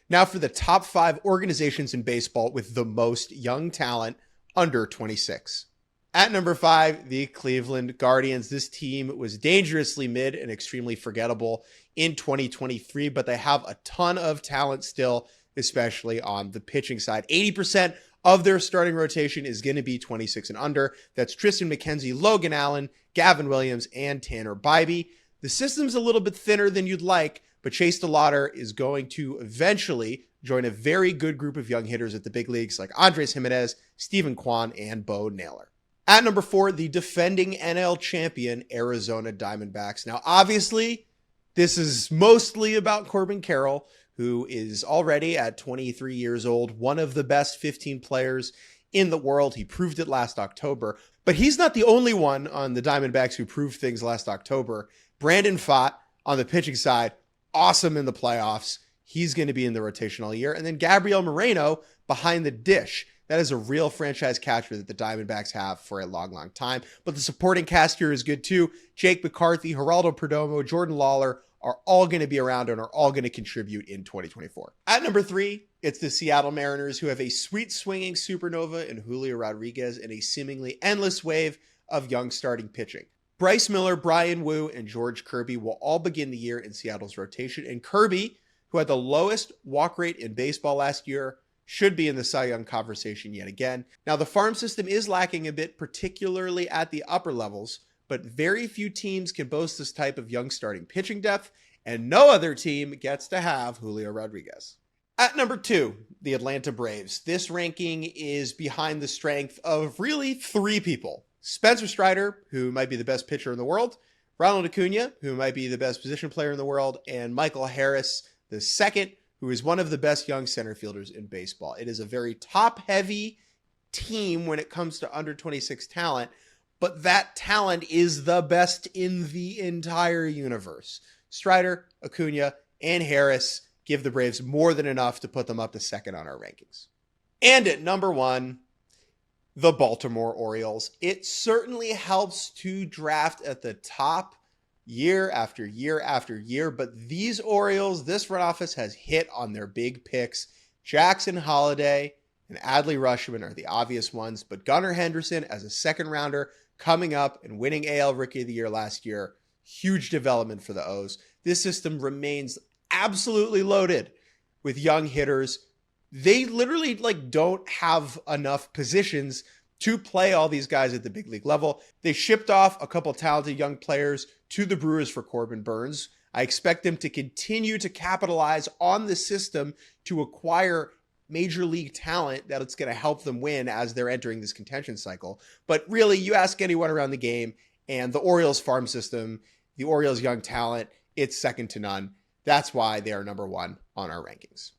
Now for the top 5 organizations in baseball with the most young talent under 26. At number 5, the Cleveland Guardians. This team was dangerously mid and extremely forgettable in 2023, but they have a ton of talent still, especially on the pitching side. 80% of their starting rotation is going to be 26 and under. That's Tristan McKenzie, Logan Allen, Gavin Williams, and Tanner Bybee. The system's a little bit thinner than you'd like, but Chase DeLauder is going to eventually join a very good group of young hitters at the big leagues like Andres Jimenez, Stephen Kwan, and Bo Naylor. At number 4, the defending NL champion Arizona Diamondbacks. Now, obviously, this is mostly about Corbin Carroll, who is already at 23 years old, one of the best 15 players in the world. He proved it last October, but he's not the only one on the Diamondbacks who proved things last October. Brandon Pfaadt on the pitching side, awesome in the playoffs. He's going to be in the rotation all year. And then Gabriel Moreno behind the dish. That is a real franchise catcher that the Diamondbacks have for a long, long time. But the supporting cast here is good too. Jake McCarthy, Geraldo Perdomo, Jordan Lawler are all going to be around and are all going to contribute in 2024. At number 3, it's the Seattle Mariners, who have a sweet swinging supernova in Julio Rodriguez and a seemingly endless wave of young starting pitching. Bryce Miller, Brian Wu, and George Kirby will all begin the year in Seattle's rotation. And Kirby, who had the lowest walk rate in baseball last year, should be in the Cy Young conversation yet again. Now, the farm system is lacking a bit, particularly at the upper levels, but very few teams can boast this type of young starting pitching depth, and no other team gets to have Julio Rodriguez. At number 2, the Atlanta Braves. This ranking is behind the strength of really 3 people. Spencer Strider, who might be the best pitcher in the world, Ronald Acuna, who might be the best position player in the world, and Michael Harris, the second, who is one of the best young center fielders in baseball. It is a very top-heavy team when it comes to under 26 talent, but that talent is the best in the entire universe. Strider, Acuna, and Harris give the Braves more than enough to put them up to second on our rankings. And at number 1, the Baltimore Orioles. It certainly helps to draft at the top year after year after year, but these Orioles, this front office has hit on their big picks. Jackson Holliday and Adley Rutschman are the obvious ones, but Gunnar Henderson as a second rounder coming up and winning AL Rookie of the Year last year, huge development for the O's. This system remains absolutely loaded with young hitters. They literally don't have enough positions to play all these guys at the big league level. They shipped off a couple talented young players to the Brewers for Corbin Burns. I expect them to continue to capitalize on the system to acquire major league talent that's going to help them win as they're entering this contention cycle. But really, you ask anyone around the game, and the Orioles farm system, the Orioles young talent, it's second to none. That's why they are number 1 on our rankings.